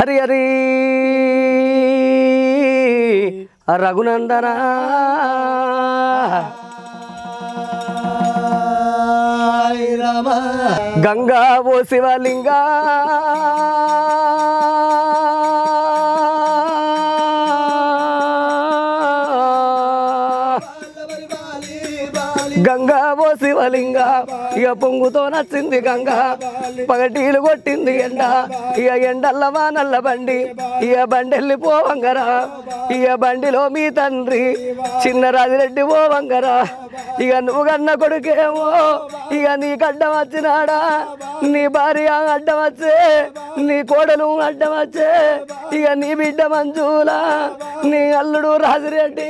హరి హరి రఘునందన గంగా ఓ శివలింగ గంగా ఓ శివలింగ ఇక పొంగుతో నచ్చింది గంగా పగటీలు కొట్టింది ఎండ ఇక ఎండల్ల వానల్ల బండి ఇక బండెళ్ళి పోవంగరా ఇక బండిలో మీ తండ్రి చిన్న రాజిరెడ్డి పోవంగరా ఇక నువ్వు కన్న కొడుకేమో ఇక నీకు అడ్డం వచ్చినాడా నీ భార్య అడ్డం వచ్చే నీ కోడలు అడ్డం వచ్చే ఇక నీ బిడ్డ మంజులా నీ అల్లుడు రాజిరెడ్డి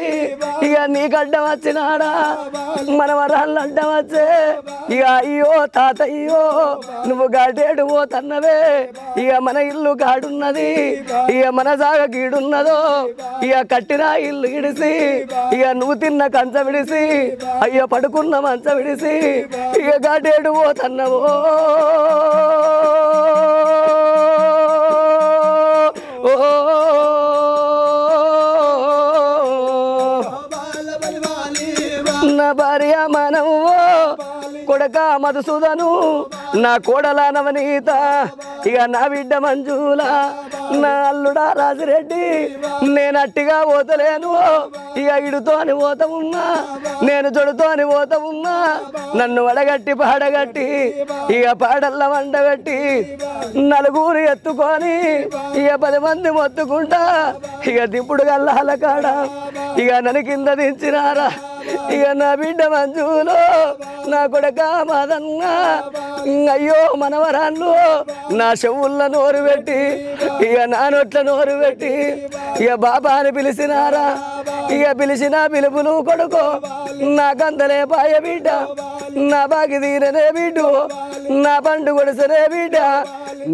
ఇక నీకు అడ్డం వచ్చినాడా మనవరాళ్ళు అడ్డం వచ్చే ఇక అయ్యో తాతయ్యో నువ్వు గాడేడు పోతన్నవే ఇక మన ఇల్లు గాడున్నది ఇక మన జాగ గీడున్నదో ఇక కట్టిన ఇల్లు ఇడిసి ఇక నువ్వు తిన్న కంచ విడిసి అయ్యో పడుకున్న మంచ విడిసి ఇక గాడేడు పోతన్నవో నా భార్య మనవు కొడక మధుసూదను నా కోడల నవనీత ఇక నా బిడ్డ మంజుల నా అల్లుడా రాజిరెడ్డి నేను అట్టిగా పోతలేను ఇక ఇడుతోని పోత ఉన్నా నేను జొడుతోని పోత ఉన్నా నన్ను వడగట్టి పాడగట్టి ఇక పాడల్ల వండగట్టి నలుగురు ఎత్తుకొని ఇక 10 మంది మొత్తుకుంటా ఇక దిప్పుడు గల్లాల కాడ ఇక నన్ను కింద దించినారా ఇక నా బిడ్డ మంజులో నా కొడక మాదన్న అయ్యో మనవరాళ్ళు నా చెవుల్లో నోరు పెట్టి ఇక నా నోట్ల నోరు పెట్టి ఇక బాబా అని పిలిచినారా ఇక పిలిచిన పిలుపులు కొడుకో నాకందలే పాయ బిడ్డ నా బాకి తీరనే బిడ్డు నా పండు కొడిసనే బిడ్డ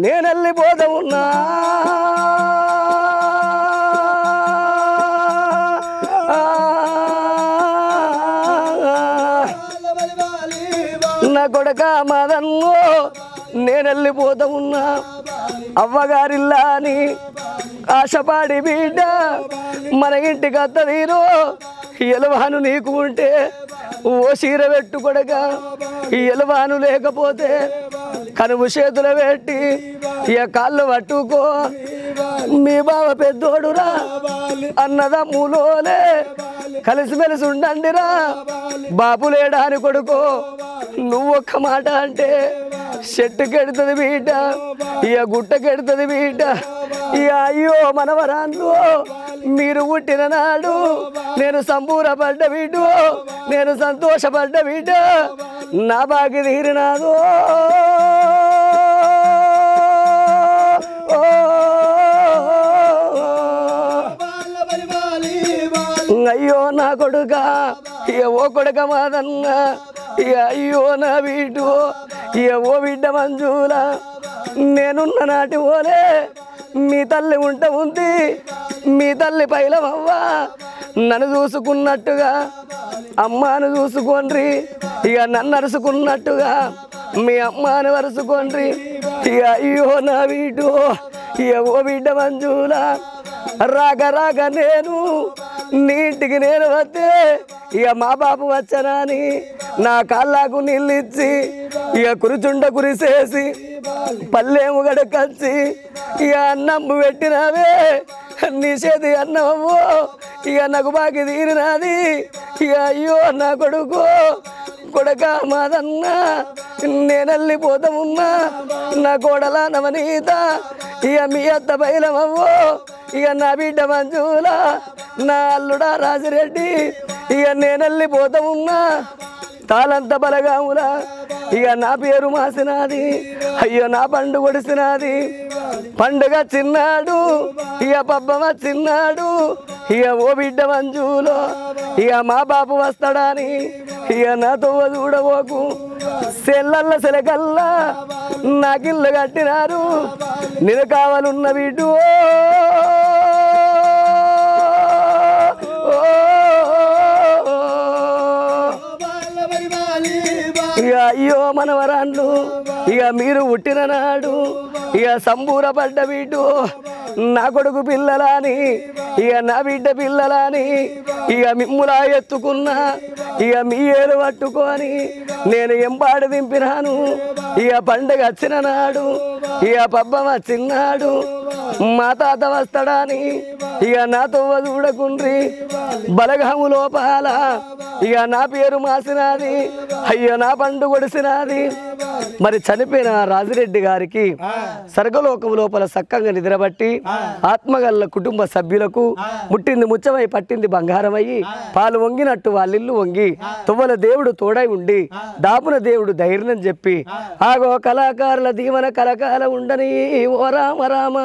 నేను వెళ్ళిపోతా ఉన్నా నా కొడక మదన్ను నేను వెళ్ళిపోతా ఉన్నా అవ్వగారిల్లా అని ఆశపాడి బిడ్డ మన ఇంటికి అత్త తీరు ఎలవాను నీకు ఉంటే ఓ చీర పెట్టు కొడక ఎలవాను లేకపోతే కనుము చేతులు పెట్టి ఇక కాళ్ళు పట్టుకో మీ బావ పెద్దోడురా అన్నదమ్ములోలే కలిసిమెలిసి ఉండండిరా బాబు లేడాని కొడుకో నువ్వు ఒక్క మాట అంటే చెట్టు కెడుతుంది బిడ్డ ఇక గుట్ట కెడుతుంది బిడ్డ ఇక అయ్యో మనవరాళ్ళు మీరు పుట్టిన నాడు నేను సంబూరపడ్డ బిడ్డు నేను సంతోషపడ్డ బిడ్డ నా బాకి తీరినాదో అయ్యో నా కొడుక ఇక ఓ కొడుక మాదన్న ఇక అయ్యో నా బిడ్డు ఇక ఓ బిడ్డ మంజుల నేనున్న నాటి ఓలే మీ తల్లి ఉంట ఉంది మీ తల్లి పైలమవ్వ నన్ను చూసుకున్నట్టుగా అమ్మను చూసుకోండి ఇక నన్ను అరుచుకున్నట్టుగా మీ అమ్మని వరుసుకోండి ఇక అయ్యో నా బిడ్డు ఇక ఓ బిడ్డ మంజుల రాక రాక నేను నీ ఇంటికి నేను వస్తే ఇక మా బాబు వచ్చనాని నా కాళ్ళకు నీళ్ళు ఇచ్చి ఇక కురుచుండ కురిసేసి పల్లెము గడకచ్చి ఇక అన్నమ్ము పెట్టినావే నీ చేతి అన్నము ఇక నాకు బాకి తీరినది ఇక అయ్యో నా కొడుకు కొడక మాదన్న నేను వెళ్ళిపోతా ఉన్నా నా కోడల నవనీత ఇక మీ అత్త బయలమవ్వో ఇక నా బిడ్డ మంజుల నా అల్లుడా రాజిరెడ్డి ఇక నేను వెళ్ళిపోతా ఉన్నా తాళంత బలగాములా ఇక నా పేరు మాసినది అయ్యో నా పండు కొడిసినది పండుగ చిన్నాడు ఇక పబ్బమ చిన్నాడు ఇక ఓ బిడ్డ మంజులో ఇక మా బాబు వస్తాడని ఇక నాతో చూడబోకు సెల్లల్ల సెలకల్లా నాకిల్లు కట్టినారు నేను కావాలన్న బిడ్డు ఇక అయ్యో మనవరాళ్ళు ఇక మీరు పుట్టిన నాడు ఇక సంబూరపడ్డ బిడ్డు నా కొడుకు పిల్లలని ఇక నా బిడ్డ పిల్లలని ఇక మిమ్ములా ఎత్తుకున్నా ఇక మీ ఏలు పట్టుకొని నేను ఎంబాడు దింపినాను ఇక పండుగ వచ్చిన నాడు ఇక పబ్బం వచ్చినాడు మా తాత వస్తాడని ఇక నాతో చూడకుండ్రి బలగము లోపాల ఇక నా పేరు మాసినది అయ్యో నా పండు కొడిసినది మరి చనిపోయిన రాజిరెడ్డి గారికి స్వర్గలోకం లోపల సక్కంగా నిద్రబట్టి ఆత్మగల్ల కుటుంబ సభ్యులకు ముట్టింది ముచ్చమై పట్టింది బంగారమయ్యి పాలు వంగినట్టు వాళ్ళిల్లు వంగి తువ్వల దేవుడు తోడై ఉండి దాపున దేవుడు ధైర్యం చెప్పి ఆగో కళాకారుల దీవెన కలకాల ఉండని ఓ రామ రామ